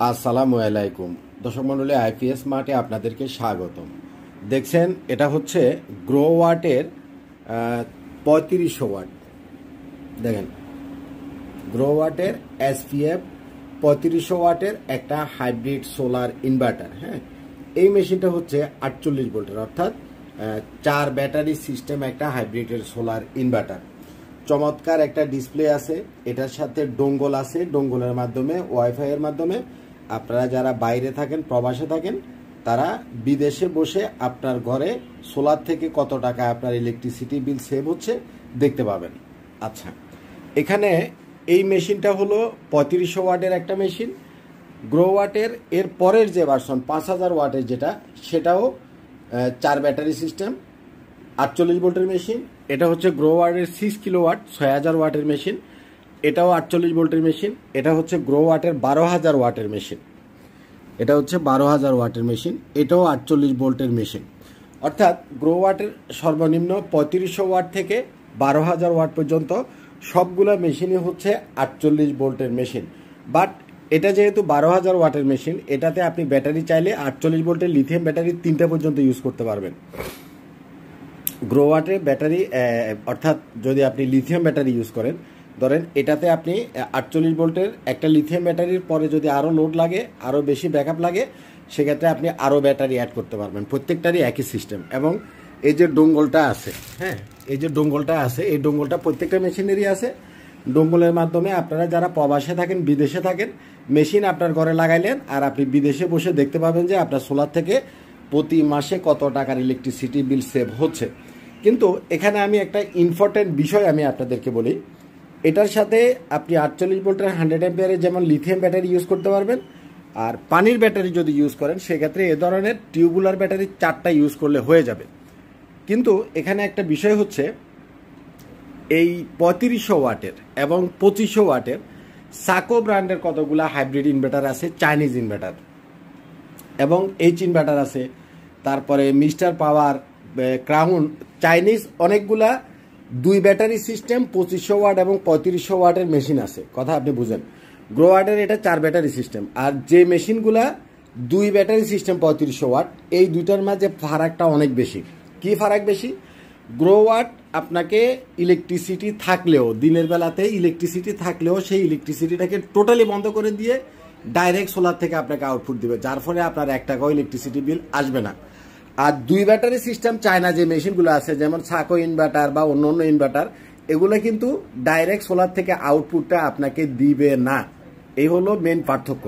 আসসালামু আলাইকুম দর্শক মণ্ডলী, আইপিএস মার্টে আপনাদেরকে স্বাগতম। দেখছেন এটা হচ্ছে গ্রো ওয়াটের 3500 ওয়াট। দেখেন গ্রো ওয়াটের এসপিএফ 3500 ওয়াটের একটা হাইব্রিড সোলার ইনভার্টার। হ্যাঁ, এই মেশিনটা হচ্ছে 48 ভোল্টের, অর্থাৎ 4 ব্যাটারি সিস্টেম একটা হাইব্রিডের সোলার ইনভার্টার। চমৎকার একটা ডিসপ্লে আছে, এটার সাথে ডোঙ্গল আছে। ডোঙ্গলের মাধ্যমে ওয়াইফাই এর মাধ্যমে আপনারা যারা বাইরে থাকেন, প্রবাসে থাকেন, তারা বিদেশে বসে আপনার ঘরে সোলার থেকে কত টাকা আপনার ইলেকট্রিসিটি বিল সেভ হচ্ছে দেখতে পাবেন। আচ্ছা, এখানে এই মেশিনটা হলো 3500 ওয়াটের একটা মেশিন। গ্রো ওয়াটের এর পরের যে ভার্সন 5000 ওয়াটের যেটা, সেটাও 4 ব্যাটারি সিস্টেম 48 ভোল্টের মেশিন। এটা হচ্ছে গ্রো ওয়াটের 6 কিলোওয়াট 6000 ওয়াটের মেশিন, এটাও 48 ভোল্টের মেশিন। এটা হচ্ছে গ্রো ওয়াটের 12000 ওয়াটের মেশিন, এটা হচ্ছে 12000 ওয়াটের মেশিন, এটাও 48 ভোল্টের মেশিন। অর্থাৎ গ্রো ওয়াটের সর্বনিম্ন 3500 ওয়াট থেকে 12000 ওয়াট পর্যন্ত সবগুলো মেশিনই হচ্ছে 48 ভোল্টের মেশিন। বাট এটা যেহেতু 12000 ওয়াটের মেশিন, এটাতে আপনি ব্যাটারি চাইলে 48 ভোল্টের লিথিয়াম ব্যাটারি 3টা পর্যন্ত ইউজ করতে পারবেন। গ্রো ওয়াটের ব্যাটারি, অর্থাৎ যদি আপনি লিথিয়াম ব্যাটারি ইউজ করেন, ধরেন এটাতে আপনি 48 ভোল্টের একটা লিথিয়াম ব্যাটারির পরে যদি আরও লোড লাগে, আরও বেশি ব্যাকআপ লাগে, সেক্ষেত্রে আপনি আরও ব্যাটারি অ্যাড করতে পারবেন। প্রত্যেকটারই একই সিস্টেম। এবং এই যে ডোঙ্গলটা আছে, হ্যাঁ, এই যে ডোঙ্গলটা আছে, এই ডোঙ্গলটা প্রত্যেকটা মেশিনেরই আছে। ডোঙ্গলের মাধ্যমে আপনারা যারা প্রবাসে থাকেন, বিদেশে থাকেন, মেশিন আপনার ঘরে লাগাইলেন আর আপনি বিদেশে বসে দেখতে পাবেন যে আপনার সোলার থেকে প্রতি মাসে কত টাকার ইলেকট্রিসিটি বিল সেভ হচ্ছে। কিন্তু এখানে আমি একটা ইম্পর্টেন্ট বিষয় আমি আপনাদেরকে বলি, এটার সাথে আপনি 48 ভোল্টের 100 অ্যাম্পিয়ারের যেমন লিথিয়াম ব্যাটারি ইউজ করতে পারবেন, আর পানির ব্যাটারি যদি ইউজ করেন সেক্ষেত্রে এ ধরনের টিউবুলার ব্যাটারি 4টা ইউজ করলে হয়ে যাবে। কিন্তু এখানে একটা বিষয় হচ্ছে, এই 3500 ওয়াটের এবং 2500 ওয়াটের সাকো ব্র্যান্ডের কতগুলা হাইব্রিড ইনভার্টার আছে, চাইনিজ ইনভার্টার এবং এইচ ইনভার্টার আছে, তারপরে মিস্টার পাওয়ার, ক্রাউন, চাইনিজ অনেকগুলা 2 ব্যাটারি সিস্টেম 2500 ওয়াট এবং 3500 ওয়াটের মেশিন আছে। কথা আপনি বুঝেন। গ্রো ওয়াটের এটা 4 ব্যাটারি সিস্টেম, আর যে মেশিনগুলা 2 ব্যাটারি সিস্টেম 3500 ওয়াট, এই দুইটার মাঝে ফারাকটা অনেক বেশি। কি ফারাক বেশি? গ্রো ওয়াট আপনাকে ইলেকট্রিসিটি থাকলেও, দিনের বেলাতে ইলেকট্রিসিটি থাকলেও সেই ইলেকট্রিসিটিটাকে টোটালি বন্ধ করে দিয়ে ডাইরেক্ট সোলার থেকে আপনাকে আউটপুট দিবে, যার ফলে আপনার 1 টাকাও ইলেকট্রিসিটি বিল আসবে না। আর 2 ব্যাটারি সিস্টেম চায়না যে মেশিনগুলো আছে, যেমন সাকো ইনভার্টার বা অন্য অন্য ইনভার্টার, এগুলো কিন্তু ডাইরেক্ট সোলার থেকে আউটপুটটা আপনাকে দিবে না। এই হলো মেন পার্থক্য।